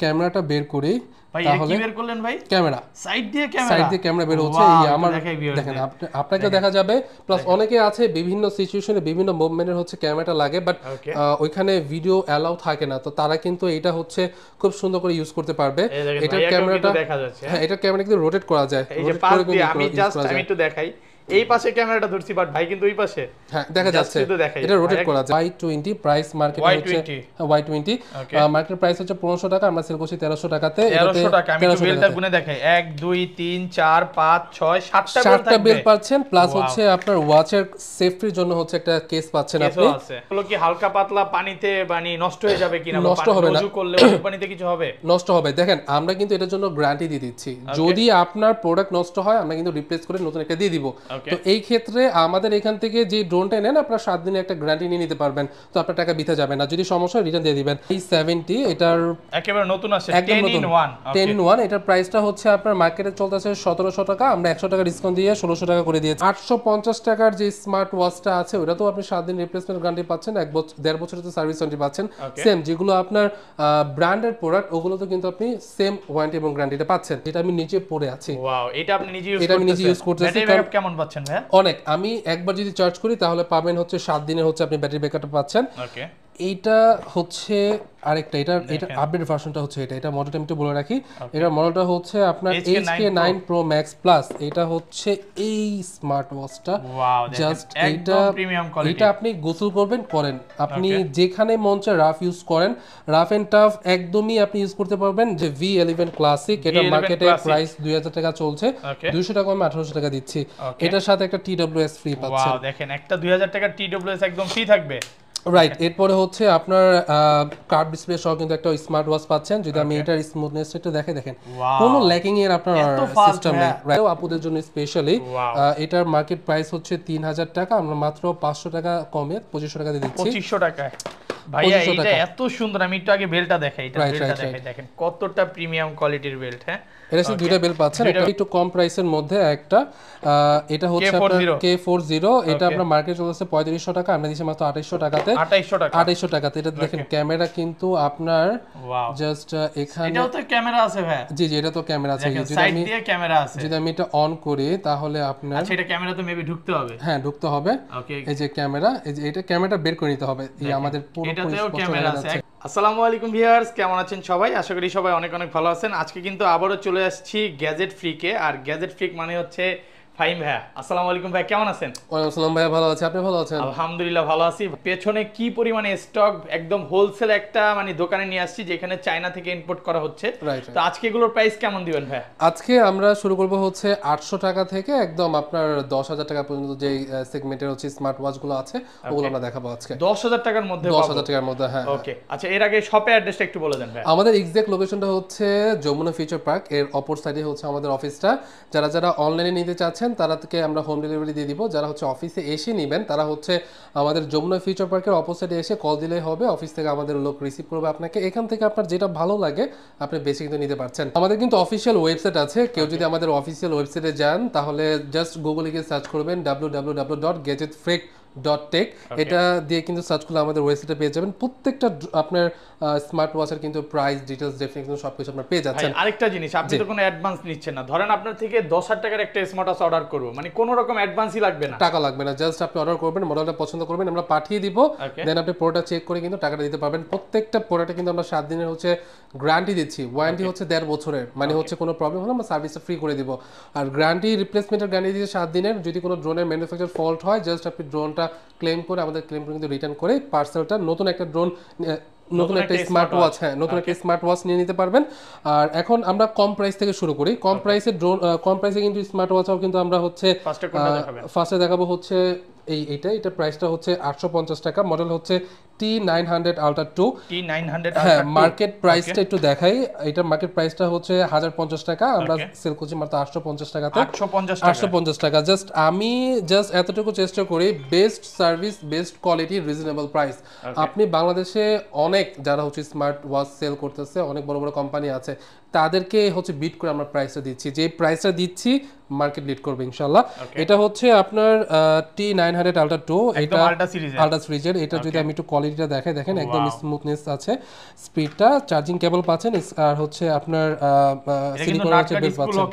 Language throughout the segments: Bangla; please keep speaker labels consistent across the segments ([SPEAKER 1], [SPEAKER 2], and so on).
[SPEAKER 1] ক্যামেরাটা বের করি
[SPEAKER 2] ভাই এটা কি বের করলেন ভাই?
[SPEAKER 1] ক্যামেরা
[SPEAKER 2] সাইড দিয়ে ক্যামেরা
[SPEAKER 1] বের হচ্ছে। এই আমার দেখেন, আপনাকে দেখা যাবে। প্লাস অনেকে আছে বিভিন্ন সিচুয়েশনে বিভিন্ন মুভমেন্টের হচ্ছে ক্যামেরাটা লাগে, বাট ওইখানে ভিডিও অ্যালাউ থাকে না, তো তারা কিন্তু এটা হচ্ছে খুব সুন্দর করে ইউজ করতে পারবে।
[SPEAKER 2] এটা ক্যামেরাটা দেখা যাচ্ছে,
[SPEAKER 1] হ্যাঁ এটা ক্যামেরা কিন্তু রোটেট করা যায়।
[SPEAKER 2] এই যে পাশ দিয়ে আমি একটু দেখাই, এই পাশে ক্যামেরাটা ধরছি, বাট ভাই কিন্তু ওই পাশে
[SPEAKER 1] হ্যাঁ দেখা যাচ্ছে, এটা রোটেট করা যায়। Y20 প্রাইস মার্কেট হচ্ছে Y20 মার্কেট প্রাইস হচ্ছে 1500 টাকা, আমরা সেল করছি 1300 টাকাতে।
[SPEAKER 2] 1300 টাকা। আমি একটু বেলটা গুনে দেখাই, 1 2 3 4 5 6 7টা
[SPEAKER 1] বেল পাচ্ছেন। প্লাস হচ্ছে আপনার ওয়াচের সেফটির জন্য হচ্ছে একটা কেস পাচ্ছেন আপনি।
[SPEAKER 2] এগুলো কি হালকা পাতলা পানিতে মানে নষ্ট হয়ে যাবে কিনা?
[SPEAKER 1] নষ্ট হবে না,
[SPEAKER 2] ওযু করলে পানিতে কিছু হবে?
[SPEAKER 1] নষ্ট হবে। দেখেন আমরা কিন্তু এটার জন্য গ্যারান্টি দিয়ে দিচ্ছি, যদি আপনার প্রোডাক্ট নষ্ট হয় আমরা কিন্তু রিপ্লেস করে নতুন একটা দিয়ে দিব। তো এই ক্ষেত্রে আমাদের এখান থেকে যে ড্রোনটা নেন আপনারা 7 দিনে একটা গ্যারান্টি নিয়ে নিতে পারবেন, তো আপনার টাকা বিথা যাবে না। যদি সমস্যা হয় রিটার্ন দিয়ে দিবেন। এই 70 এটার
[SPEAKER 2] একেবারে নতুন আছে, 10 in
[SPEAKER 1] 1 এটার প্রাইসটা হচ্ছে আপনার মার্কেটে চলতেছে 1700 টাকা, আমরা 100 টাকা ডিসকাউন্ট দিয়ে 1600 টাকা করে দিয়েছি। 850 টাকার যে স্মার্ট ওয়াচটা আছে ওটা তো আপনি 7 দিন রিপ্লেসমেন্ট গ্যারান্টি পাচ্ছেন, 1.5 বছরের তো সার্ভিস ওয়ারেন্টি পাচ্ছেন। সেম যেগুলো আপনার ব্র্যান্ডেড প্রোডাক্ট ওগুলো তো কিন্তু আপনি সেম ওয়ারেন্টি এবং গ্যারান্টিটা পাচ্ছেন। এটা আমি নিচে পড়ে আছি।
[SPEAKER 2] ওয়াও, এটা আপনি নিজে ইউজ করতেছেন? ব্যাটারি ব্যাকআপ কেমন পাচ্ছেন ভাই?
[SPEAKER 1] অনেক। আমি একবার যদি চার্জ করি তাহলে পাবেন হচ্ছে 7 দিনের হচ্ছে আপনি ব্যাটারি ব্যাকআপ পাচ্ছেন।
[SPEAKER 2] ওকে,
[SPEAKER 1] এইটা হচ্ছে আরেকটা, এটা আপডেট ভার্সনটা হচ্ছে এটা মডেলটা আমি একটু বলে রাখি। এটা মডেলটা হচ্ছে আপনার HK9 Pro Max Plus। এটা হচ্ছে এই স্মার্ট ওয়াচটা, জাস্ট
[SPEAKER 2] একদম প্রিমিয়াম কোয়ালিটি।
[SPEAKER 1] এটা আপনি গোসল করেন, আপনি যেখানে মন চায় রাফ ইউজ করেন, রাফ এন্ড টাফ একদমই আপনি ইউজ করতে পারবেন। যে V11 ক্লাসিক, এটা মার্কেটে প্রাইস 2000 টাকা চলছে, 200 টাকা আমি 1800 টাকা দিচ্ছি। এটার সাথে একটা TWS ফ্রি পাচ্ছেন।
[SPEAKER 2] ওয়াও, দেখেন একটা 2000 টাকা TWS একদম ফ্রি থাকবে।
[SPEAKER 1] রাইট, এরপরে হচ্ছে আপনার কার্ভ ডিসপ্লে সহ কিন্তু একটা স্মার্ট ওয়াচ পাচ্ছেন। যদি আমি এটার স্মুথনেস একটু দেখেন কোনো ল্যাকিং এর আপনার সিস্টেম নেই। রাইট, আপুদের জন্য স্পেশালি এটার মার্কেট প্রাইস হচ্ছে 3000 টাকা, আমরা মাত্র 500 টাকা কমে 2500 টাকা দিয়ে দিচ্ছি।
[SPEAKER 2] 2500 টাকায় ভাইয়া এটা এত সুন্দর। আমি একটু আগে বেলটা দেখাই, এটা বেলটা দেখাই, দেখেন কতটা প্রিমিয়াম কোয়ালিটির বেল্ট। হ্যাঁ,
[SPEAKER 1] এটা হচ্ছে দুইটা বেল পাচ্ছেন, এটা একটু কম প্রাইসের মধ্যে একটা। এটা হচ্ছে আপনার K40, এটা আপনার মার্কেট চলছে 3500 টাকা, আমরা দিচ্ছি মাত্র 2800 টাকাতে। 2800 টাকাতে। এটা দেখেন ক্যামেরা কিন্তু আপনার জাস্ট এখানে
[SPEAKER 2] এটাও তো ক্যামেরা আছে ভাই?
[SPEAKER 1] জি এটা তো ক্যামেরা আছে।
[SPEAKER 2] সাইড দিয়ে ক্যামেরা আছে।
[SPEAKER 1] যদি আমি এটা অন করি তাহলে আপনার
[SPEAKER 2] আচ্ছা, এটা ক্যামেরা তো মেবি ঢুকতে হবে।
[SPEAKER 1] হ্যাঁ ঢুকতে হবে। এই যে ক্যামেরা, এই যে এটা ক্যামেরাটা বের করে নিতে হবে। এই আমাদের পুরো
[SPEAKER 2] এটাতেও ক্যামেরা আছে। আসসালামু আলাইকুম ভিউয়ার্স, কেমন আছেন সবাই? আশা করি সবাই অনেক অনেক ভালো আছেন। আজকে কিন্তু আবারও চলে আসছি গ্যাজেট ফ্রিকে, আর গ্যাজেট ফ্রিক মানে হচ্ছে ফাহিম ভাইয়া। আসসালামু আলাইকুম ভাই, কেমন আছেন?
[SPEAKER 1] ওয়ালাইকুম আসসালাম ভাইয়া, ভালো আছি, আপনি ভালো আছেন?
[SPEAKER 2] আলহামদুলিল্লাহ ভালো আছি। পেছনে কি পরিমাণে স্টক, একদম হোলসেল একটা মানে দোকানে নিয়ে আসছি যেখানে চায়না থেকে ইম্পোর্ট করা হচ্ছে। তো আজকে এগুলোর প্রাইস কেমন দিবেন ভাই?
[SPEAKER 1] আজকে আমরা শুরু করব হচ্ছে 800 টাকা থেকে একদম আপনার 10000 টাকা পর্যন্ত যে সেগমেন্টের হচ্ছে স্মার্ট ওয়াচ গুলো আছে ওগুলো আমরা দেখাবো আজকে।
[SPEAKER 2] 10000 টাকার মধ্যে?
[SPEAKER 1] 10000 টাকার মধ্যে, হ্যাঁ।
[SPEAKER 2] ওকে, আচ্ছা এর আগে শপের অ্যাড্রেসটা একটু বলে দেন ভাই।
[SPEAKER 1] আমাদের এক্সাক্ট লোকেশনটা হচ্ছে যমুনা ফিউচার পার্ক, এর অপর সাইডে হচ্ছে আমাদের অফিসটা। যারা অনলাইনে নিতে চাচ্ছেন তারা থেকে আমরা হোম ডেলিভারি দিয়ে দিব। যারা হচ্ছে অফিসে এসে নেবেন তারা হচ্ছে আমাদের যমুনা ফিউচার পার্কের অপোজিটে এসে কল দিলেই হবে, অফিস থেকে আমাদের লোক রিসিভ করবে আপনাকে। এখান থেকে আপনার যেটা ভালো লাগে আপনি বেশি কিন্তু নিতে পারছেন। আমাদের কিন্তু অফিসিয়াল ওয়েবসাইট আছে, কেউ যদি আমাদের অফিসিয়াল ওয়েবসাইটে যান তাহলে জাস্ট গুগলে গিয়ে সার্চ করবেন www.gadgetfreak.tech। এটা দিয়ে কিন্তু সার্চ করলে আমাদের ওয়েবসাইটে পেয়ে যাবেন। প্রত্যেকটা আপনার স্মার্ট ওয়াচের কিন্তু প্রাইস ডিটেইলস ডেফিনেটলি সবকিছু আপনারা পেয়ে যাচ্ছেন।
[SPEAKER 2] আরেকটা জিনিস, আপনি তো কোনো অ্যাডভান্স নিচ্ছেন না। ধরেন আপনার থেকে 10000 টাকার একটা স্মার্ট ওয়াচ অর্ডার করব, মানে কোনো রকম অ্যাডভান্সই লাগবে না,
[SPEAKER 1] টাকা লাগবে না। জাস্ট আপনি অর্ডার করবেন, মডেলটা পছন্দ করবেন, আমরা পাঠিয়ে দিব, দেন আপনি প্রোডাক্ট চেক করে কিন্তু টাকাটা দিতে পারবেন। প্রত্যেকটা প্রোডাক্টে কিন্তু আমরা 7 দিনের হচ্ছে গ্যারান্টি দিচ্ছি, ওয়ারেন্টি হচ্ছে 1.5 বছরের, মানে হচ্ছে কোনো প্রবলেম হলে আমরা সার্ভিসটা ফ্রি করে দিব। আর গ্যারান্টি রিপ্লেসমেন্টের গ্যারান্টি দিচ্ছে 7 দিনের। যদি কোনো ড্রোনের ম্যানুফ্যাকচার ফল্ট হয় জাস্ট আপনি ড্রোনটা ক্লেম করে আমাদের ক্লেম করে কিন্তু রিটার্ন করে পার্সেলটা নতুন একটা ড্রোন, নতুন একটা স্মার্ট ওয়াচ, হ্যাঁ নতুন একটা স্মার্ট ওয়াচ নিয়ে নিতে পারবেন। আর এখন আমরা কম প্রাইস থেকে শুরু করি। কম প্রাইসে ড্রোন, কম প্রাইসে কিন্তু স্মার্ট ওয়াচও কিন্তু আমরা হচ্ছে ফার্স্টে দেখাবো হচ্ছে এটা প্রাইসটা হচ্ছে 850 টাকা। মডেল হচ্ছে T900 Ultra 2। হ্যাঁ, মার্কেট প্রাইসটা একটু দেখাই। এটা মার্কেট প্রাইসটা হচ্ছে 1050 টাকা, আমরা সেল করছি মাত্র 850 টাকাতে। 850 টাকা। জাস্ট আমি এতটুকু চেষ্টা করি best service, best quality, reasonable price. আপনি বাংলাদেশে অনেক যারা হচ্ছে স্মার্ট ওয়াচ সেল করতেছে, অনেক বড় বড় কোম্পানি আছে, তাদেরকে হচ্ছে বিট করে আমরা প্রাইসটা দিচ্ছি। যে প্রাইসটা দিচ্ছি মার্কেট লিড করবে ইনশাআল্লাহ। এটা হচ্ছে আপনার T900 900 আলট্রা 2
[SPEAKER 2] একদম
[SPEAKER 1] এটা
[SPEAKER 2] আলট্রা
[SPEAKER 1] সিরিজের। এটা যদি আমি একটু কোয়ালিটিটা দেখাই, দেখেন একদম স্মুথনেস আছে, স্পিডটা, চার্জিং কেবল পাচ্ছেন, আর হচ্ছে আপনার সিলিকনের হচ্ছে বেল পাচ্ছেন,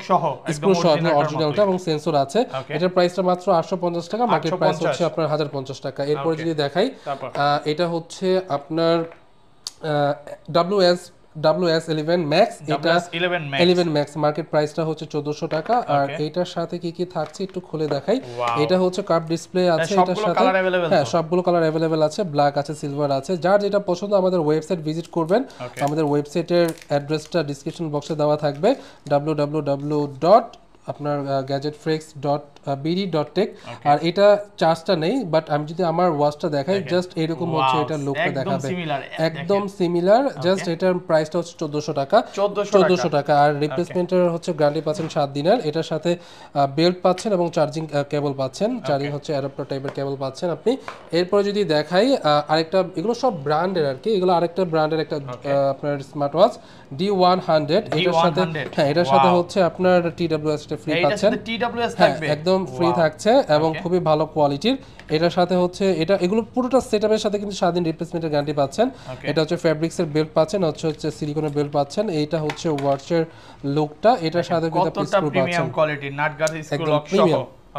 [SPEAKER 1] স্ক্রু সহ আপনার অরিজিনালটা, এবং সেন্সর আছে। এটার প্রাইসটা মাত্র 850 টাকা, মার্কেট প্রাইস হচ্ছে আপনার 1050 টাকা। এরপর যদি দেখাই, এটা হচ্ছে আপনার WS11 Max, এটা 11 Max মার্কেট প্রাইসটা হচ্ছে 1400 টাকা। আর এইটার সাথে কি কি থাকছে একটু খুলে দেখাই। এটা হচ্ছে কার্ভ ডিসপ্লে আছে, এটার সাথে হ্যাঁ সবগুলো কালার अवेलेबल আছে, ব্ল্যাক আছে, সিলভার আছে। যার যেটা পছন্দ আমাদের ওয়েবসাইট ভিজিট করবেন। আমাদের ওয়েবসাইটের অ্যাড্রেসটা ডেসক্রিপশন বক্সে দেওয়া থাকবে, www. আপনার gadgetfreaks.bd.tech। আর এটা চার্জটা নেই, বাট আমি যদি আমার ওয়াচটা দেখাই, জাস্ট এরকম হচ্ছে এটা লুকটা দেখাবে, একদম সিমিলার। জাস্ট এটার প্রাইসটা হচ্ছে 1400 টাকা, 1400 টাকা। আর রিপ্লেসমেন্টের হচ্ছে গ্যারান্টি পাচ্ছেন 7 দিনের। এটার সাথে বেল্ট পাচ্ছেন এবং চার্জিং কেবল পাচ্ছেন, চার্জিং হচ্ছে অ্যাডাপ্টার টাইপের কেবল পাচ্ছেন আপনি। এরপরে যদি দেখাই আরেকটা, এগুলো সব ব্র্যান্ডের আর কি, এগুলো আরেকটা ব্র্যান্ডের একটা আপনার স্মার্ট ওয়াচ D100। এটার সাথে হ্যাঁ এটার সাথে হচ্ছে আপনার TWS ফ্রি পাচ্ছেন, একদম ফ্রি থাকছে এবং খুবই ভালো কোয়ালিটির। এটার সাথে হচ্ছে এগুলো পুরোটা সেটআপের সাথে কিন্তু 7 দিন রিপ্লেসমেন্টের গ্যারান্টি পাচ্ছেন। এটা হচ্ছে ফেব্রিক্সের বেল্ট পাচ্ছেন, হচ্ছে সিলিকনের বেল্ট পাচ্ছেন। এইটা হচ্ছে ওয়াচের লুকটা, এটার সাথে কিন্তু স্ক্রু পাচ্ছেন,
[SPEAKER 2] প্রিমিয়াম কোয়ালিটির নাট গার্ড স্ক্রু লক সহ।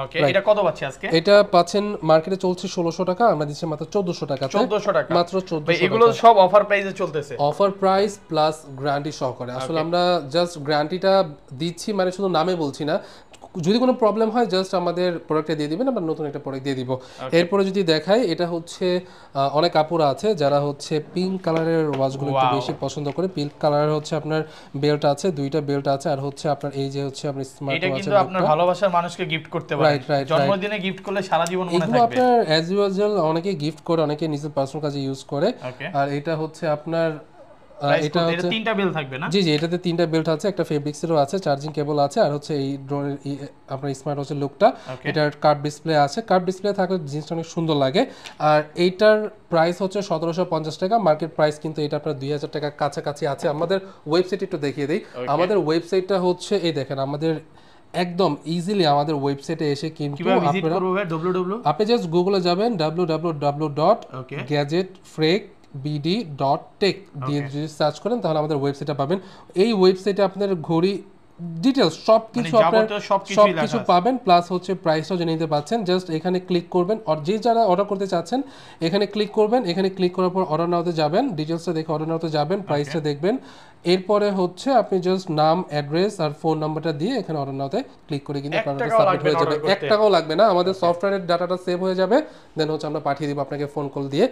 [SPEAKER 2] ওকে, এটা কত পাচ্ছি আজকে?
[SPEAKER 1] এটা পাচ্ছেন মার্কেটে চলছে 1600 টাকা, আমরা দিচ্ছি মাত্র 1400 টাকাতে।
[SPEAKER 2] 1400 টাকা
[SPEAKER 1] মাত্র 1400 টাকা।
[SPEAKER 2] এগুলো সব অফার প্রাইসে চলতেছে,
[SPEAKER 1] অফার প্রাইস প্লাস গ্যারান্টি সহকারে। আসলে আমরা জাস্ট গ্যারান্টিটা দিচ্ছি, মানে শুধু নামে বলছি না। যদি কোনো প্রবলেম হয় জাস্ট আমাদের প্রোডাক্টটা দিয়ে দিবেন, আমরা নতুন একটা প্রোডাক্ট দিয়ে দিব। এরপরে যদি দেখাই, এটা হচ্ছে অনেক আপুরা আছে যারা হচ্ছে পিঙ্ক কালারের ওয়াচগুলো একটু বেশি পছন্দ করে। পিঙ্ক কালারের হচ্ছে আপনার বেল্ট আছে, দুইটা বেল্ট আছে, আর হচ্ছে আপনার এই যে হচ্ছে আপনি স্মার্ট ওয়াচ,
[SPEAKER 2] এটা কিন্তু আপনার ভালোবাসার মানুষকে গিফট করতে পারেন, জন্মদিনে গিফট করলে সারা জীবন মনে থাকবে।
[SPEAKER 1] এগুলো আপনার অ্যাজ ইউজুয়াল অনেকে গিফট করে, অনেকে নিজের পার্সোনাল কাজে ইউজ করে। আর এটা হচ্ছে আপনার এটা হচ্ছে
[SPEAKER 2] তিনটা বেল্ট থাকবে না?
[SPEAKER 1] জি জি, এটাতে তিনটা বেল্ট আছে, একটা ফেব্রিক্সেরও আছে, চার্জিং কেবল আছে, আর হচ্ছে এই ড্রোনের আপনার স্মার্ট ওয়াচের লুকটা। এটার কার্ভ ডিসপ্লে আছে, কার্ভ ডিসপ্লে থাকলে জিনিসটা অনেক সুন্দর লাগে। আর এইটার প্রাইস হচ্ছে 1750 টাকা, মার্কেট প্রাইস কিন্তু এটা আপনার 2000 টাকার কাছাকাছি আছে। আমাদের ওয়েবসাইট একটু দেখিয়ে দিই। আমাদের ওয়েবসাইটটা হচ্ছে এই দেখেন, আমাদের একদম ইজিলি আমাদের ওয়েবসাইটে এসে কিন্তু আপনি জাস্ট গুগলে যাবেন, www.gadgetfreaks.bd.tech দিয়ে যদি সার্চ করেন তাহলে আমাদের ওয়েবসাইটটা পাবেন। এই ওয়েবসাইটে আপনার ঘড়ি ডিটেইলস সবকিছু আপনার সবকিছু পাবেন, প্লাস হচ্ছে প্রাইসটাও জেনে নিতে পাচ্ছেন। জাস্ট এখানে ক্লিক করবেন, আর যে যারা অর্ডার করতে চাচ্ছেন এখানে ক্লিক করবেন, এখানে ক্লিক করার পর অর্ডার নাওতে যাবেন, ডিটেইলসটা দেখে অর্ডার নাওতে যাবেন, প্রাইসটা দেখবেন। এরপরে হচ্ছে আপনি জাস্ট নাম, অ্যাড্রেস আর ফোন নাম্বারটা দিয়ে এখানে অর্ডার নাওতে ক্লিক করে কিন্তু অর্ডারটা সাবমিট হয়ে যাবে। 1 টাকাও লাগবে না, আমাদের সফটওয়্যারের ডাটাটা সেভ হয়ে যাবে, দেন হচ্ছে আমরা পাঠিয়ে দিব আপনাকে ফোন কল দিয়ে।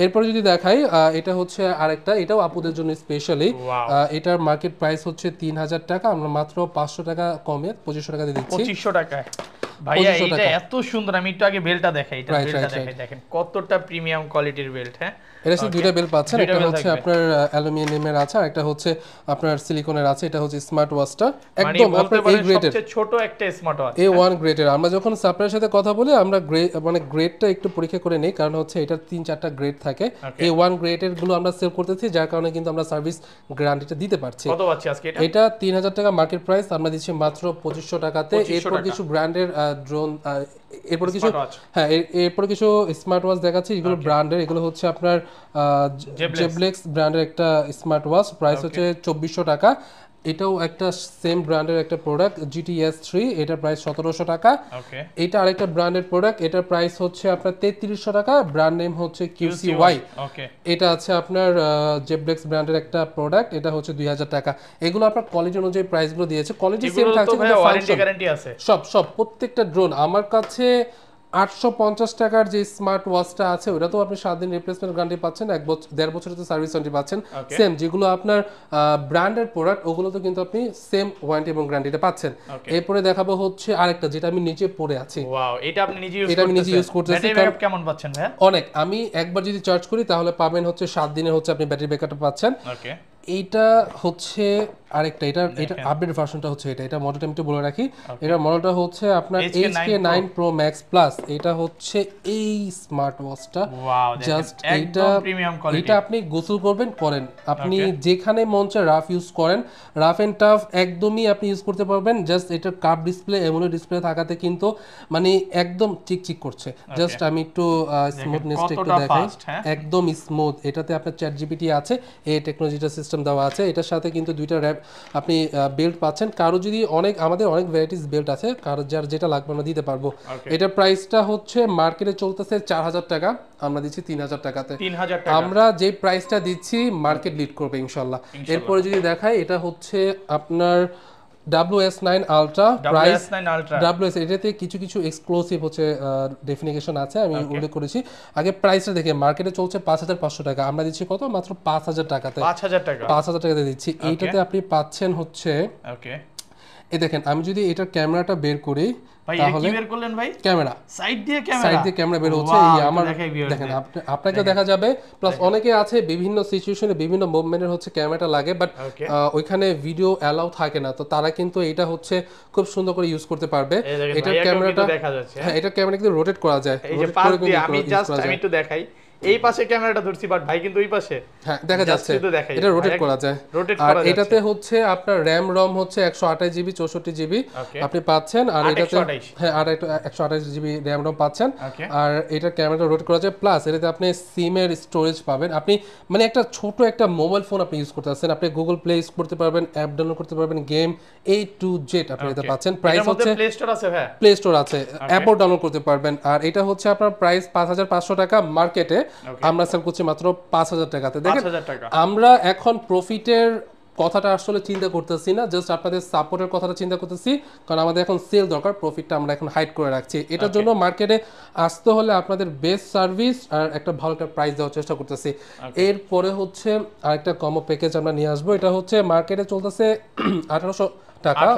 [SPEAKER 1] এরপরে যদি দেখাই, এটা হচ্ছে আরেকটা, এটাও আপুদের জন্য স্পেশালি। এটার মার্কেট প্রাইস হচ্ছে 3000 টাকা, আমরা মাত্র 500 টাকা কমে 2500 টাকা দিয়ে দিচ্ছি।
[SPEAKER 2] 2500 টাকায় ভাইয়া, এটা এত সুন্দর। আমি একটু আগে বেল্টটা দেখাই, এটা বেল্টটা দেখাই, দেখেন কতটা প্রিমিয়াম কোয়ালিটির বেল্ট। হ্যাঁ,
[SPEAKER 1] এটা হচ্ছে দুইটা বেল্ট পাচ্ছেন, একটা হচ্ছে আপনার অ্যালুমিনিয়ামের আছে, আর একটা হচ্ছে আপনার সিলিকনের আছে। এটা হচ্ছে স্মার্ট ওয়াচটা একদম আপনার এই গ্রেডের,
[SPEAKER 2] সবচেয়ে ছোট একটা স্মার্ট ওয়াচ,
[SPEAKER 1] A1 গ্রেডের। আমরা যখন সাপ্লায়ারের সাথে কথা বলি আমরা মানে গ্রেডটা একটু পরীক্ষা করে নেই, কারণ হচ্ছে এটা 3-4টা গ্রেড থাকে। A1 গ্রেডের গুলো আমরা সেল করতেছি, যার কারণে কিন্তু আমরা সার্ভিস গ্যারান্টিটা দিতে পারছি।
[SPEAKER 2] কত পাচ্ছি আজকে এটা?
[SPEAKER 1] এটা 3000 টাকা মার্কেট প্রাইস, আমরা দিচ্ছি মাত্র 2500 টাকাতে। এরপর কিছু ব্র্যান্ডের ড্রোন, এরপর কিছু হ্যাঁ এরপর কিছু স্মার্ট ওয়াচ দেখাচ্ছি, এগুলো ব্র্যান্ডের। এগুলো হচ্ছে আপনার জেবলেক্স ব্র্যান্ডের একটা স্মার্ট ওয়াচ, প্রাইস হচ্ছে 2400 টাকা। এটাও একটা সেম ব্র্যান্ডের একটা প্রোডাক্ট, GTS 3, এটার প্রাইস 1700 টাকা। এটা আরেকটা ব্র্যান্ডের প্রোডাক্ট, এটার প্রাইস হচ্ছে আপনার 3300 টাকা, ব্র্যান্ড নেম হচ্ছে QCY। এটা আছে আপনার জেবলেক্স ব্র্যান্ডের একটা প্রোডাক্ট, এটা হচ্ছে 2000 টাকা। এগুলো আপনার কোয়ালিটি অনুযায়ী প্রাইসগুলো দিয়েছে, কোয়ালিটি সেম থাকছে, কিন্তু
[SPEAKER 2] ওয়ারেন্টি গ্যারান্টি আছে
[SPEAKER 1] সব প্রত্যেকটা ড্রোন। আমার কাছে 850 টাকার যে স্মার্ট ওয়াচটা আছে ওটা তো আপনি 7 দিন রিপ্লেসমেন্ট গ্যারান্টি পাচ্ছেন, 1.5 বছরের তো সার্ভিস ওয়ারেন্টি পাচ্ছেন। সেম যেগুলো আপনার ব্র্যান্ডের প্রোডাক্ট ওগুলো তো কিন্তু আপনি সেম ওয়ারেন্টি এবং গ্যারান্টিটা পাচ্ছেন। এরপরে দেখাবো হচ্ছে আরেকটা, যেটা আমি নিজে পরে আছি।
[SPEAKER 2] ওয়াও, এটা আপনি নিজে
[SPEAKER 1] ইউজ করতেছি।
[SPEAKER 2] ব্যাটারি ব্যাকআপ কেমন পাচ্ছেন ভাই?
[SPEAKER 1] অনেক। আমি একবার যদি চার্জ করি তাহলে পাবেন হচ্ছে 7 দিনে হচ্ছে আপনি ব্যাটারি ব্যাকআপটা পাচ্ছেন। এইটা হচ্ছে আরেকটা এটা আপডেট ভার্সনটা হচ্ছে এটা মডেলটা আমি একটু বলে রাখি। এটা মডেলটা হচ্ছে আপনার HK9 Pro Max Plus। এটা হচ্ছে এই স্মার্ট ওয়াচটা, জাস্ট এটা আপনি গোসল করবেন করেন, আপনি যেখানে মন চায় রাফ ইউজ করেন, রাফ এন্ড টাফ একদমই আপনি ইউজ করতে পারবেন। জাস্ট এটা কার্ভ ডিসপ্লে, এমোলেড ডিসপ্লে থাকাতে কিন্তু মানে একদম চিকচিক করছে। জাস্ট আমি একটু স্মুথনেসটা একটু দেখাই, একদম স্মুথ। এটাতে আপনার ChatGPT আছে, এই টেকনোলজিটা সিস্টেম দেওয়া আছে। এটার সাথে কিন্তু দুইটা আপনি বেল্ট পাচ্ছেন। কারো যদি আমাদের অনেক ভ্যারাইটিস বেল্ট আছে, কারো যার যেটা লাগবে আমরা দিতে পারবো। এটার প্রাইসটা হচ্ছে মার্কেটে চলতেছে 4000 টাকা, আমরা দিচ্ছি 3000 টাকাতে। আমরা যে প্রাইসটা দিচ্ছি মার্কেট লিড করবে ইনশাল্লাহ। এরপরে যদি দেখাই, এটা হচ্ছে আপনার WS9 Ultra প্রাইস। WS এটাতে কিছু কিছু এক্সক্লুসিভ হচ্ছে ডেফিনিশন আছে, আমি উল্লেখ করেছি। আগে প্রাইসটা দেখে, মার্কেটে চলছে 5500 টাকা, আমরা দিচ্ছি কত? মাত্র 5000 টাকাতে। 5000 টাকাতে দিচ্ছি। এইটাতে আপনি পাচ্ছেন হচ্ছে এই দেখেন, আমি যদি এটার ক্যামেরাটা বের করি তাহলে ক্যামেরা সাইড দিয়ে ক্যামেরা বের হচ্ছে। এই আমার দেখেন, আপনাকে দেখা যাবে। প্লাস অনেকে আছে বিভিন্ন সিচুয়েশনে বিভিন্ন মুভমেন্টের হচ্ছে ক্যামেরাটা লাগে, বাট ওইখানে ভিডিও অ্যালাউ থাকে না, তো তারা কিন্তু এটা হচ্ছে খুব সুন্দর করে ইউজ করতে পারবে। এটার ক্যামেরাটা দেখা যাচ্ছে, হ্যাঁ এটার ক্যামেরা কিন্তু রোটেট করা যায়।
[SPEAKER 2] আমি জাস্ট আমি একটু দেখাই, এই পাশে ক্যামেরাটা ধরছি, বাট ভাই কিন্তু ওই পাশে
[SPEAKER 1] হ্যাঁ দেখা যাচ্ছে, এটা রোটেট করা যায়। আর এটাতে হচ্ছে আপনার র‍্যাম রম হচ্ছে 128 জিবি 64 জিবি আপনি পাচ্ছেন। আর এটাতে হ্যাঁ আর একটা 128 জিবি র‍্যাম রম পাচ্ছেন। আর এটা ক্যামেরাটা রোটেট করা যায়, প্লাস এটাতে আপনি সিমের স্টোরেজ পাবেন। আপনি মানে একটা ছোট একটা মোবাইল ফোন আপনি ইউজ করতে পারছেন, আপনি গুগল প্লে ইউজ করতে পারবেন, অ্যাপ ডাউনলোড করতে পারবেন, গেম A to Z আপনি এটা পাচ্ছেন। প্রাইস হচ্ছে
[SPEAKER 2] প্লে স্টোর আছে, ভাই
[SPEAKER 1] প্লে স্টোর আছে, অ্যাপও ডাউনলোড করতে পারবেন। আর এটা হচ্ছে আপনার প্রাইস 5500 টাকা, মার্কেটে আমরা সেল করছি মাত্র 5000 টাকাতে। দেখেন আমরা এখন প্রফিটের কথাটা আসলে চিন্তা করতেছি না, জাস্ট আপনাদের সাপোর্টের কথাটা চিন্তা করতেছি, কারণ আমাদের এখন সেল দরকার, প্রফিটটা আমরা এখন হাইড করে রাখছি। এটার জন্য মার্কেটে আসতে হলে আপনাদের বেস্ট সার্ভিস আর একটা ভালো একটা প্রাইস দেওয়ার চেষ্টা করতেছি। এরপরে হচ্ছে আরেকটা কম্বো প্যাকেজ আমরা নিয়ে আসবো। এটা হচ্ছে মার্কেটে চলতেছে 1800 টাকা,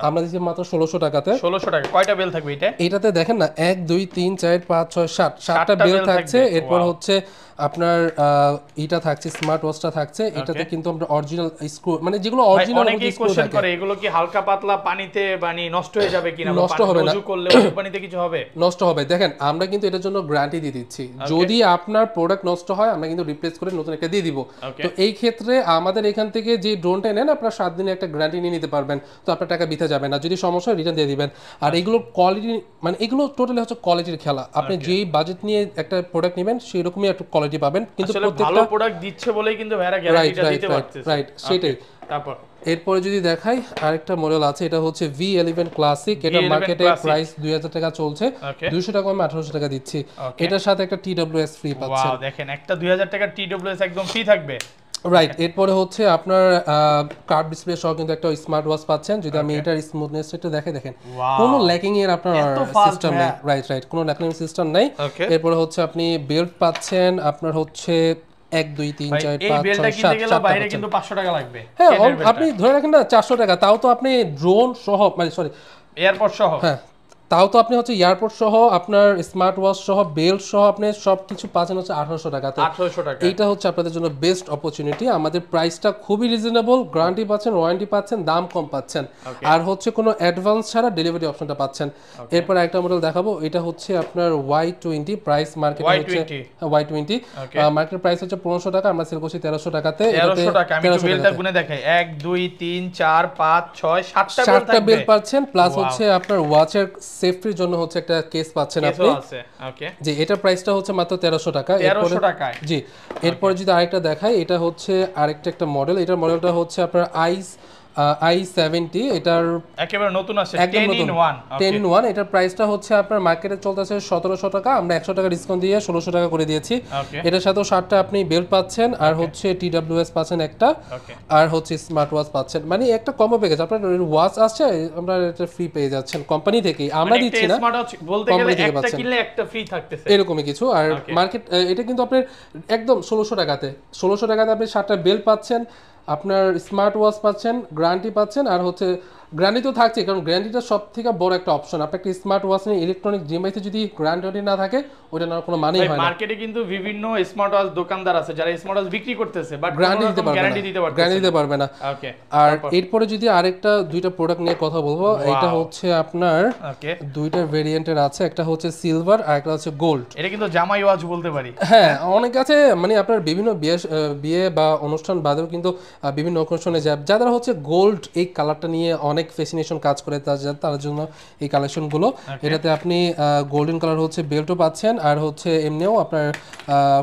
[SPEAKER 1] আমরা দিচ্ছি মাত্র 1600 টাকাতে।
[SPEAKER 2] 1600 টাকা। কয়টা বেল থাকবে এটা?
[SPEAKER 1] এটাতে দেখেন না, 1 2 3 4 5 6 7 7টা বেল থাকছে। এরপর হচ্ছে আপনার এটা থাকছে, স্মার্ট ওয়াচটা থাকছে। এটাতে কিন্তু আমরা অরিজিনাল স্ক্রু, মানে যেগুলো অরিজিনাল,
[SPEAKER 2] অনেকেই কোশ্চেন করে এগুলো কি হালকা পাতলা পানিতে মানে নষ্ট হয়ে যাবে কিনা,
[SPEAKER 1] নষ্ট হবে না,
[SPEAKER 2] ওযু করলে পানিতে কিছু হবে?
[SPEAKER 1] নষ্ট হবে। দেখেন আমরা কিন্তু এটার জন্য গ্যারান্টি দিয়ে দিচ্ছি, যদি আপনার প্রোডাক্ট নষ্ট হয় আমরা কিন্তু রিপ্লেস করে নতুন একটা দিয়ে দিব। তো এই ক্ষেত্রে আমাদের এখান থেকে যে ড্রোনটা নেন, আপনারা 7 দিনের একটা গ্যারান্টি নিয়ে নিতে পারবেন, তো আপনার টাকা বিথে যাবে না। যদি সমস্যা হয় রিটার্ন দিয়ে দিবেন। আর এগুলো কোয়ালিটি, মানে এগুলো টোটালি হচ্ছে কোয়ালিটির খেলা। আপনি যেই বাজেট নিয়ে একটা প্রোডাক্ট নেবেন সেই রকমই একটা কোয়ালিটি পাবেন। কিন্তু
[SPEAKER 2] ভালো প্রোডাক্ট দিচ্ছে বলেই কিন্তু ভাইরা গ্যারান্টিটা দিতে পারতেছে।
[SPEAKER 1] রাইট, সেটাই।
[SPEAKER 2] তারপর
[SPEAKER 1] এরপরে যদি দেখাই, আরেকটা মডেল আছে, এটা হচ্ছে V11 ক্লাসিক। এটা মার্কেটে প্রাইস 2000 টাকা চলছে, 200 টাকা আমি 1800 টাকা দিচ্ছি। এটার সাথে একটা TWS ফ্রি পাচ্ছেন।
[SPEAKER 2] ওয়াও, দেখেন একটা 2000 টাকা TWS একদম ফ্রি থাকবে।
[SPEAKER 1] রাইট। এরপরে হচ্ছে আপনার কার্ভ ডিসপ্লে সহ কিন্তু একটা স্মার্ট ওয়াচ পাচ্ছেন। যদি আমি এটার স্মুথনেস একটু দেখেন, কোনো ল্যাকিং এর আপনার সিস্টেম নেই। রাইট, কোনো ল্যাকিং সিস্টেম নাই। এরপরে হচ্ছে আপনি বেল্ট পাচ্ছেন, আপনার হচ্ছে 1 2 3 4 5 6 7
[SPEAKER 2] বাইরে কিন্তু 500 টাকা লাগবে।
[SPEAKER 1] হ্যাঁ আপনি ধরে রাখেন না 400 টাকা, তাও তো আপনি ড্রোন সহ, মানে সরি
[SPEAKER 2] এয়ারপোর্ট সহ, হ্যাঁ
[SPEAKER 1] তাও তো আপনি হচ্ছে এয়ারপোর্ট সহ, আপনার স্মার্ট ওয়াচ সহ, বেল্ট সহ আপনি সবকিছু পাচ্ছেন হচ্ছে 1800 টাকাতে।
[SPEAKER 2] 1800 টাকা।
[SPEAKER 1] এইটা হচ্ছে আপনাদের জন্য বেস্ট অপরচুনিটি। আমাদের প্রাইসটা খুবই রিজনেবল, গ্যারান্টি পাচ্ছেন, ওয়ারেন্টি পাচ্ছেন, দাম কম পাচ্ছেন, আর হচ্ছে কোনো অ্যাডভান্স ছাড়া ডেলিভারি অপশনটা পাচ্ছেন। এরপর একটা মডেল দেখাবো, এটা হচ্ছে আপনার Y20, প্রাইস মার্কেটে হচ্ছে Y20, মার্কেট প্রাইস হচ্ছে 1500 টাকা, আমরা সেল করছি 1300 টাকাতে।
[SPEAKER 2] 1300 টাকা। আমি একটু বেলটা গুনে দেখাই, 1 2 3 4 5 6 7টা
[SPEAKER 1] বেল পাচ্ছেন, প্লাস হচ্ছে আপনার ওয়াচের সেফটির জন্য হচ্ছে একটা কেস পাচ্ছেন আপনি।
[SPEAKER 2] ওকে,
[SPEAKER 1] জি এটা প্রাইসটা হচ্ছে মাত্র 1300 টাকা।
[SPEAKER 2] 1300 টাকায়।
[SPEAKER 1] জি এরপর যদি আরেকটা দেখাই, এটা হচ্ছে আরেকটা একটা মডেল। এটার মডেলটা হচ্ছে আপনার i70, এটার
[SPEAKER 2] একেবারে নতুন আছে, 10 in 1।
[SPEAKER 1] এটার প্রাইসটা হচ্ছে আপনার মার্কেটে চলতেছে 1700 টাকা, আমরা 100 টাকা ডিসকাউন্ট দিয়ে 1600 টাকা করে দিয়েছি। এটার সাথেও 7টা আপনি বেল্ট পাচ্ছেন, আর হচ্ছে TWS পাচ্ছেন একটা, আর হচ্ছে স্মার্ট ওয়াচ পাচ্ছেন। মানে একটা কম্বো প্যাকেজ, আপনার ওয়াচ আসছে, আমরা এটা ফ্রি পেয়ে যাচ্ছেন কোম্পানি থেকেই, আমরা দিচ্ছি না,
[SPEAKER 2] স্মার্ট ওয়াচ বলতে গেলে একটা কিনলে একটা ফ্রি থাকতেছে,
[SPEAKER 1] এরকমই কিছু। আর মার্কেট এটা কিন্তু আপনার একদম 1600 টাকাতে আপনি 7টা বেল্ট পাচ্ছেন, আপনার স্মার্ট ওয়াচ পাচ্ছেন, গ্যারান্টি পাচ্ছেন, আর হচ্ছে গ্যারান্টি তো থাকছে, কারণ গ্যারান্টিটা সব থেকে বড় একটা অপশন। আপনার একটা স্মার্ট ওয়াচ নিয়ে ইলেকট্রনিক ডিভাইসে যদি গ্যারান্টি না থাকে ওটা নেওয়ার কোনো মানেই হয় না।
[SPEAKER 2] মার্কেটে কিন্তু বিভিন্ন স্মার্ট ওয়াচ দোকানদার আছে যারা স্মার্ট ওয়াচ বিক্রি করতেছে, বাট
[SPEAKER 1] গ্যারান্টি দিতে পারবে না, গ্যারান্টি দিতে পারবে না।
[SPEAKER 2] ওকে,
[SPEAKER 1] আর এরপরে যদি আরেকটা দুইটা প্রোডাক্ট নিয়ে কথা বলবো, এটা হচ্ছে আপনার দুইটা ভেরিয়েন্টের আছে, একটা হচ্ছে সিলভার আর একটা হচ্ছে গোল্ড।
[SPEAKER 2] এটা কিন্তু জামাই ওয়াচ বলতে পারি।
[SPEAKER 1] হ্যাঁ, অনেক আছে, মানে আপনার বিভিন্ন বিয়ে বা অনুষ্ঠান বাদেও কিন্তু বিভিন্ন অকেশনে যাদের হচ্ছে গোল্ড এই কালারটা নিয়ে অনেক ফ্যাসিনেশন কাজ করে তার জন্য এই কালেকশনগুলো। এটাতে আপনি গোল্ডেন কালার হচ্ছে বেল্টও পাচ্ছেন, আর হচ্ছে এমনিও আপনার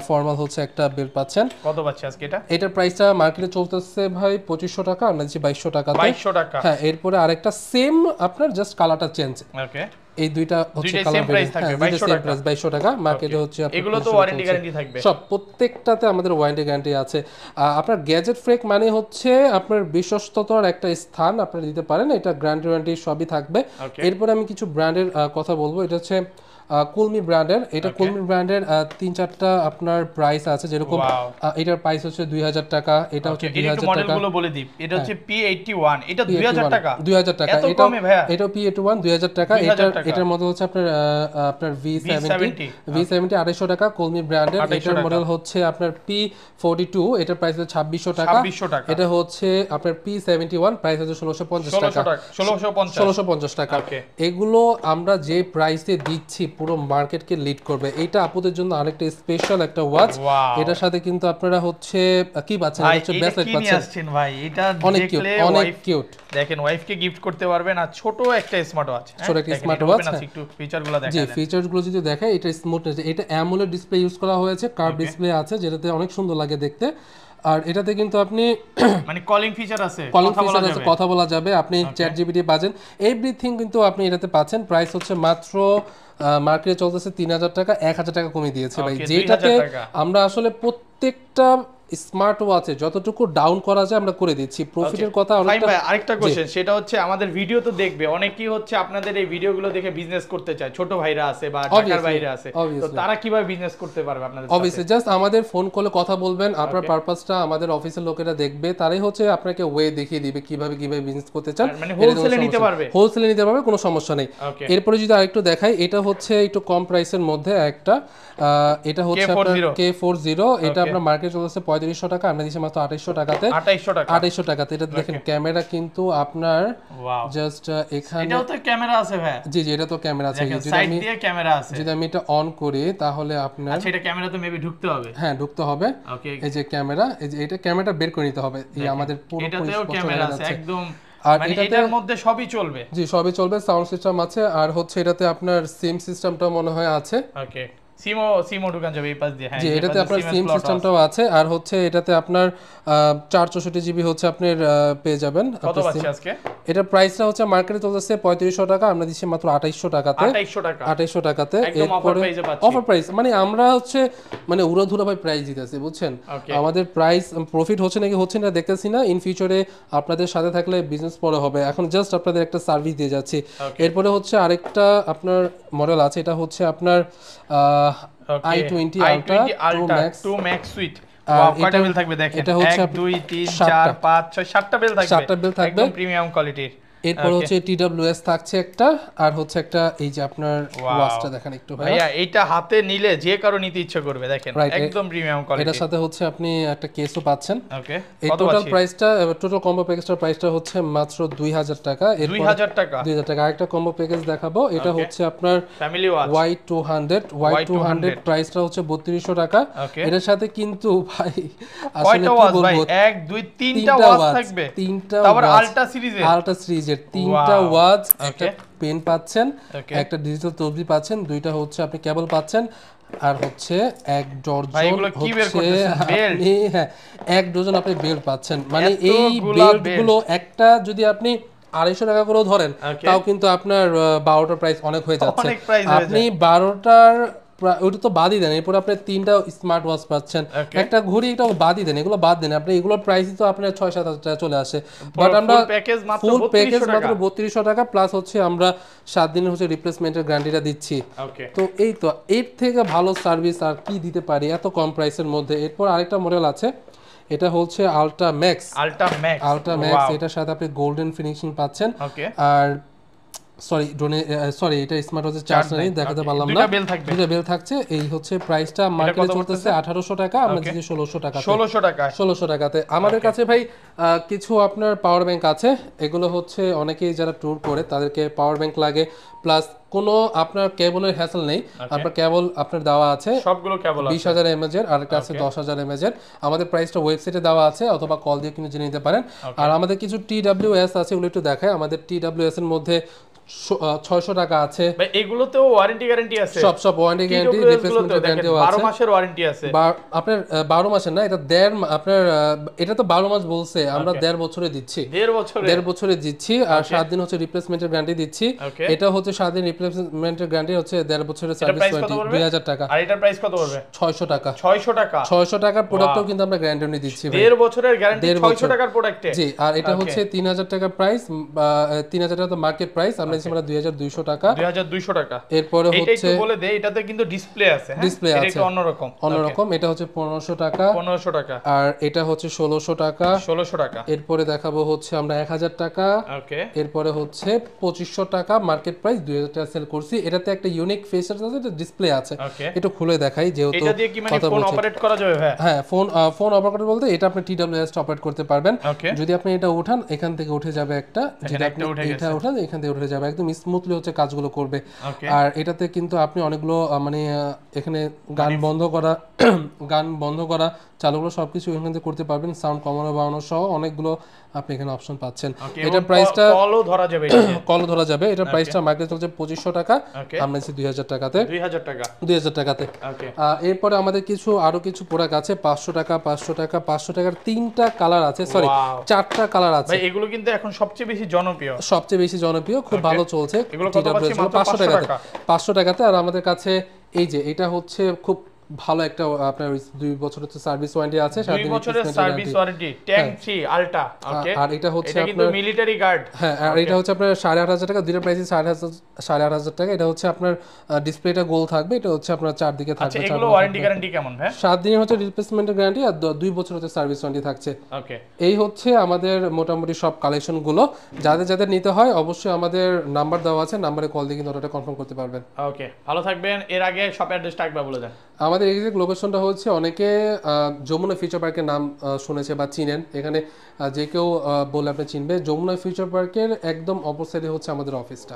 [SPEAKER 1] ফর্মাল হচ্ছে একটা বেল্ট পাচ্ছেন।
[SPEAKER 2] কত পাচ্ছি আজকে এটা?
[SPEAKER 1] এটার প্রাইসটা মার্কেটে চলতেছে ভাই 2500 টাকা, আমরা দিচ্ছি 2200 টাকা।
[SPEAKER 2] 2200 টাকা।
[SPEAKER 1] হ্যাঁ, এরপরে আরেকটা সেম আপনার জাস্ট কালারটা চেঞ্জ।
[SPEAKER 2] ওকে,
[SPEAKER 1] এই দুইটা হচ্ছে কালার ভেরিয়েন্ট, 2200 টাকা। মার্কেটে হচ্ছে
[SPEAKER 2] এগুলো তো ওয়ারেন্টি গ্যারান্টি থাকবে
[SPEAKER 1] সব, প্রত্যেকটাতে আমাদের ওয়ারেন্টি গ্যারান্টি আছে। আপনার গ্যাজেট ফ্রেক মানে হচ্ছে আপনার বিশ্বস্ততার একটা স্থান আপনারা দিতে পারেন, এটা গ্যারান্টি ওয়ারেন্টি সবই থাকবে। এরপরে আমি কিছু ব্র্যান্ডের কথা বলবো। এটা হচ্ছে কুলমি ব্র্যান্ডের। এটা কুলমি ব্র্যান্ডের 3-4টা আপনার প্রাইস আছে, যেরকম এটার প্রাইস হচ্ছে 2000 টাকা, এটা হচ্ছে 2000 টাকা।
[SPEAKER 2] মডেলগুলো বলে দিই, এটা হচ্ছে P81, এটা 2000 টাকা।
[SPEAKER 1] 2000 টাকা,
[SPEAKER 2] এত কমে ভাইয়া?
[SPEAKER 1] এটাও P81 2000 টাকা। এটার মডেল হচ্ছে আপনার V70 250 টাকা কুলমি ব্র্যান্ডের। এটার মডেল হচ্ছে আপনার P42, এটার প্রাইস হচ্ছে 2600 টাকা। এটা হচ্ছে আপনার P71, প্রাইস হচ্ছে 1650 টাকা। 1650 টাকা। এগুলো আমরা যে প্রাইসে দিচ্ছি পুরো মার্কেটকে লিড করবে। এইটা আপুদের জন্য আরেকটা স্পেশাল একটা ওয়াচ। এটার সাথে কিন্তু আপনারা হচ্ছে কি পাচ্ছেন, হচ্ছে ব্রেসলেট পাচ্ছেন
[SPEAKER 2] ভাই। এটা
[SPEAKER 1] অনেক কিউট, অনেক কিউট।
[SPEAKER 2] দেখেন, ওয়াইফকে গিফট করতে পারবেন, আর ছোট একটা স্মার্ট ওয়াচ,
[SPEAKER 1] ছোট একটা স্মার্ট ওয়াচ।
[SPEAKER 2] একটু ফিচারগুলো দেখেন।
[SPEAKER 1] জি, ফিচারগুলো যদি দেখাই, এটা স্মুথনেস, এটা অ্যামোলেড ডিসপ্লে ইউজ করা হয়েছে, কার্ভ ডিসপ্লে আছে, যেটাতে অনেক সুন্দর লাগে দেখতে। আর এটাতে কিন্তু আপনি
[SPEAKER 2] মানে কলিং ফিচার আছে,
[SPEAKER 1] কথা বলা যাবে, আপনি চ্যাট জিপিটি পাচ্ছেন, এভরিথিং কিন্তু আপনি এটাতে পাচ্ছেন। প্রাইস হচ্ছে মাত্র মার্কেটে চলতেছে 3000 টাকা, 1000 টাকা কমিয়ে দিয়েছে ভাই, যেটাতে আমরা আসলে প্রত্যেকটা স্মার্ট ওয়াচে যতটুকু ডাউন করা যায় আমরা করে দিচ্ছি। প্রফিটের কথা
[SPEAKER 2] আরেকটা কোশ্চেন, সেটা হচ্ছে আমাদের ভিডিও তো দেখবে অনেকেই, হচ্ছে আপনাদের এই ভিডিওগুলো দেখে বিজনেস করতে চায়, ছোট ভাইরা আছে বা ঢাকার বাইরে আছে, তো তারা কিভাবে বিজনেস করতে পারবে আপনাদের সাথে?
[SPEAKER 1] অবভিয়াসলি জাস্ট আমাদের ফোন কলে কথা বলবেন, আপনার পারপাসটা আমাদের অফিসের লোকেরা দেখবে, তারাই হচ্ছে আপনাকে ওয়ে দেখিয়ে দিবে কিভাবে বিজনেস করতে চান।
[SPEAKER 2] মানে হোলসেলে নিতে পারবে,
[SPEAKER 1] কোনো সমস্যা নেই। এরপরে যদি আরেকটু দেখাই, এটা হচ্ছে একটু কম প্রাইসের মধ্যে একটা, এটা হচ্ছে আপনার K40, এটা আপনার মার্কেটে চলছে 3500 টাকা, আমরা দিচ্ছি মাত্র 2800 টাকাতে। 2800 টাকাতে। এটা দেখেন ক্যামেরা কিন্তু আপনার জাস্ট এখানে,
[SPEAKER 2] এটাও তো ক্যামেরা আছে ভাই?
[SPEAKER 1] জি, এটা তো ক্যামেরা আছে। যদি আমি এটা অন করি তাহলে আপনার,
[SPEAKER 2] আচ্ছা, এটা ক্যামেরা তো মেবি ঢুকতে হবে।
[SPEAKER 1] হ্যাঁ, ঢুকতে হবে। এই যে ক্যামেরা, এই যে এটা ক্যামেরাটা বের করে নিতে হবে, এই আমাদের পুরো
[SPEAKER 2] এটাতেও ক্যামেরা আছে একদম, আর এটার মধ্যে সবই চলবে।
[SPEAKER 1] জি, সবই চলবে, সাউন্ড সিস্টেম আছে, আর হচ্ছে এটাতে আপনার সিম সিস্টেমটা মনে হয় আছে।
[SPEAKER 2] ওকে, সিমও ঢুকান যাবে এই পাশ দিয়ে। হ্যাঁ,
[SPEAKER 1] জি, এটাতে আপনার সিম সিস্টেমটাও আছে, আর হচ্ছে এটাতে আপনার 464 জিবি হচ্ছে আপনি পেয়ে যাবেন।
[SPEAKER 2] কত পাচ্ছি আজকে?
[SPEAKER 1] এটা প্রাইসটা হচ্ছে মার্কেটে চলতেছে 3500 টাকা, আমরা দিচ্ছি মাত্র 2800 টাকাতে। 2800 টাকাতে অফার প্রাইস, মানে আমরা হচ্ছে মানে উড়াধুরা ভাই প্রাইস দিতেছি, বুঝছেন? আমাদের প্রাইস প্রফিট হচ্ছে নাকি হচ্ছে না দেখতেছি না, ইন ফিউচারে আপনাদের সাথে থাকলে বিজনেস পরে হবে, এখন জাস্ট আপনাদের একটা সার্ভিস দিয়ে যাচ্ছি। এরপরে হচ্ছে আরেকটা আপনার মডেল আছে, এটা হচ্ছে আপনার i20 Ultra
[SPEAKER 2] 2 Max Suite। কয়টা বেল থাকবে দেখেন, এটা হচ্ছে 1 2 3 4 5 6 7টা বেল থাকবে, একদম প্রিমিয়াম কোয়ালিটির।
[SPEAKER 1] এরপর হচ্ছে TWS থাকছে একটা, আর হচ্ছে একটা এই যে আপনার ওয়াচটা দেখেন একটু
[SPEAKER 2] ভাইয়া, এইটা হাতে নিলে যে কারো নিতে ইচ্ছা করবে, দেখেন একদম প্রিমিয়াম কোয়ালিটি।
[SPEAKER 1] এটার সাথে হচ্ছে আপনি একটা কেসও পাচ্ছেন।
[SPEAKER 2] ওকে,
[SPEAKER 1] এই টোটাল প্রাইসটা, টোটাল কম্বো প্যাকেজটার প্রাইসটা হচ্ছে মাত্র 2000 টাকা।
[SPEAKER 2] 2000 টাকা।
[SPEAKER 1] আরেকটা কম্বো প্যাকেজ দেখাবো, এটা হচ্ছে আপনার
[SPEAKER 2] ফ্যামিলি ওয়াচ
[SPEAKER 1] Y200 প্রাইসটা হচ্ছে 3200 টাকা। এটার সাথে কিন্তু ভাই
[SPEAKER 2] আসলে কি বলবো, 1 2 3টা ওয়াচ থাকবে, তারপর আল্ট্রা সিরিজের
[SPEAKER 1] 3টা ওয়াচ, একটা পেন পাচ্ছেন, একটা ডিজিটাল তসবি পাচ্ছেন, দুইটা হচ্ছে আপনি কেবল পাচ্ছেন, আর হচ্ছে 1 ডজন আপনি বেল্ট পাচ্ছেন। মানে এই বেল্টগুলো একটা যদি আপনি 250 টাকা করেও ধরেন, তাও কিন্তু আপনার 12টার প্রাইস অনেক হয়ে যাচ্ছে। আপনি 12টার ওইটা তো বাদই দেন, এরপর আপনি 3টা স্মার্ট ওয়াচ পাচ্ছেন, একটা ঘড়ি, এটাও বাদই দেন, এগুলো বাদ দেন, আপনি এগুলোর প্রাইস তো আপনার 6-7 টাকা চলে আসে। বাট আমরা ফুল প্যাকেজ মাত্র 3200 টাকা, প্লাস হচ্ছে আমরা 7 দিনের হচ্ছে রিপ্লেসমেন্টের গ্যারান্টিটা দিচ্ছি। তো এই তো, এর থেকে ভালো সার্ভিস আর কি দিতে পারি এত কম প্রাইসের মধ্যে। এরপর আরেকটা মডেল আছে, এটা হচ্ছে আলট্রা ম্যাক্স।
[SPEAKER 2] আলট্রা ম্যাক্স
[SPEAKER 1] এটার সাথে আপনি গোল্ডেন ফিনিশিং পাচ্ছেন।
[SPEAKER 2] ওকে
[SPEAKER 1] আর সরি এটা স্মার্ট ওয়াচের চার্জ নেই, দেখাতে পারলাম না। দুটো বেল থাকছে। এই হচ্ছে প্রাইসটা, মার্কেটে চলতেছে 1800 টাকা, আমরা দিচ্ছি 1600 টাকা। 1600 টাকাতে। আমাদের কাছে ভাই কিছু আপনার পাওয়ার ব্যাংক আছে। এগুলো হচ্ছে অনেকেই যারা ট্যুর করে তাদেরকে পাওয়ার ব্যাংক লাগে, প্লাস কোনো আপনার কেবলের হ্যাসেল নেই। আপনার কেবল আপনার দেওয়া আছে
[SPEAKER 2] সবগুলো কেবল
[SPEAKER 1] 20000 mAh এর, আর কাছে 10000 mAh এর। আমাদের প্রাইসটা ওয়েবসাইটে দেওয়া আছে, অথবা কল দিয়ে কিন্তু জেনে নিতে পারেন। আর আমাদের কিছু TWS আছে, ওগুলো একটু দেখায়। আমাদের TWS এর মধ্যে 600 টাকা আছে।
[SPEAKER 2] ভাই এগুলোতেও ওয়ারেন্টি গ্যারান্টি আছে?
[SPEAKER 1] সব ওয়ারেন্টি গ্যারান্টি, রিপ্লেসমেন্ট গ্যারান্টিও আছে।
[SPEAKER 2] 12 মাসের ওয়ারেন্টি আছে।
[SPEAKER 1] আপনার 12 মাসের না, এটা আপনার এটা তো 12 মাস বলছে, আমরা 1.5 বছরে দিচ্ছি। 1.5 বছরে দিচ্ছি। আর 7 দিন হচ্ছে রিপ্লেসমেন্টের গ্যারান্টি দিচ্ছি। এটা হচ্ছে 7 দিন রিপ্লেসমেন্টের গ্যারান্টি, হচ্ছে 1.5 বছরের সার্ভিস ওয়ারেন্টি 2000 টাকা।
[SPEAKER 2] আর এটার প্রাইস কত পড়বে?
[SPEAKER 1] 600 টাকা।
[SPEAKER 2] 600
[SPEAKER 1] টাকার প্রোডাক্টও কিন্তু আমরা গ্যারান্টি দিচ্ছি।
[SPEAKER 2] 1.5 বছরের গ্যারান্টি 600 টাকার প্রোডাক্টে।
[SPEAKER 1] জি, আর এটা হচ্ছে 3000 টাকা প্রাইস, 3000 টাকা তো মার্কেট প্রাইস, আমরা দিচ্ছি আমরা 2200 টাকা।
[SPEAKER 2] 2200 টাকা।
[SPEAKER 1] এরপরে হচ্ছে
[SPEAKER 2] একটু বলে দেই, এটাতে কিন্তু ডিসপ্লে আছে। হ্যাঁ, এটা একটু অন্যরকম।
[SPEAKER 1] এটা হচ্ছে 1500 টাকা। আর এটা হচ্ছে 1600 টাকা। এরপরে দেখাবো হচ্ছে আমরা 1000 টাকা।
[SPEAKER 2] ওকে।
[SPEAKER 1] এরপরে হচ্ছে 2500 টাকা, মার্কেট প্রাইস 2000 টাকা সেল করছি। এটাতে একটা ইউনিক ফিচার আছে, এটা ডিসপ্লে আছে। একটু খুলে দেখাই, যেহেতু
[SPEAKER 2] এটা দিয়ে কি মানে ফোন অপারেট করা যাবে?
[SPEAKER 1] হ্যাঁ, ফোন অপারেট বলতে এটা আপনি TWS অপারেট করতে পারবেন। যদি আপনি এটা উঠান, এখান থেকে উঠে যাবে একটা, যেটা আপনি এটা উঠান এখান থেকে উঠে যাবে, একদম স্মুথলি হচ্ছে কাজগুলো করবে। আর এটাতে কিন্তু আপনি অনেকগুলো মানে এখানে গান বন্ধ করা চালুগুলো সবকিছু এখান থেকে করতে পারবেন। সাউন্ড কমানো বাড়ানো সহ অনেকগুলো আপনি এখানে অপশন পাচ্ছেন। এটার প্রাইসটা কলও ধরা যাবে। এটার প্রাইসটা মার্কেটে চলছে 2500 টাকা, আমরা দিচ্ছি 2000 টাকাতে। 2000 টাকাতে। এরপরে আমাদের আরো কিছু প্রোডাক্ট আছে 500 টাকা। 500 টাকার 3টা কালার আছে, সরি 4টা কালার আছে।
[SPEAKER 2] ভাই এগুলো কিন্তু এখন সবচেয়ে বেশি জনপ্রিয়,
[SPEAKER 1] খুব ভালো চলছে। 500 টাকাতে। আর আমাদের কাছে এই যে এটা হচ্ছে খুব ভালো একটা, আপনার 2 বছরের সার্ভিস ওয়ারেন্টি আছে।
[SPEAKER 2] 2 বছরের service warranty, tank free ultra. Okay.
[SPEAKER 1] আর এটা হচ্ছে
[SPEAKER 2] আপনার মিলিটারি গার্ড।
[SPEAKER 1] হ্যাঁ, আর এটা হচ্ছে আপনার 8500 টাকা। দুইটা প্রাইসই 8500 টাকা। এটা হচ্ছে আপনার ডিসপ্লেটা গোল থাকবে, এটা হচ্ছে আপনার চারদিকে থাকবে।
[SPEAKER 2] আচ্ছা, এগুলো ওয়ারেন্টি গ্যারান্টি কেমন ভাই?
[SPEAKER 1] 7 দিনের হচ্ছে রিপ্লেসমেন্টের গ্যারান্টি, আর 2 বছর হচ্ছে সার্ভিস ওয়ারেন্টি থাকছে।
[SPEAKER 2] ওকে।
[SPEAKER 1] এই হচ্ছে আমাদের মোটামুটি সব কালেকশন গুলো। যাদের নিতে হয় অবশ্যই আমাদের নাম্বার দেওয়া আছে, নাম্বারে কল দিয়ে কিন্তু অর্ডারটা কনফার্ম করতে পারবেন।
[SPEAKER 2] ওকে, ভালো থাকবেন। এর আগে শপ অ্যাড্রেসটা একবার বলে দেন।
[SPEAKER 1] আমাদের এক্সাক্ট লোকেশনটা হচ্ছে, অনেকে যমুনা ফিউচার পার্কের নাম শুনেছে বা চিনেন। এখানে যে কেউ বলে আপনি চিনবে। যমুনা ফিউচার পার্কের একদম অপোজিটে হচ্ছে আমাদের অফিসটা।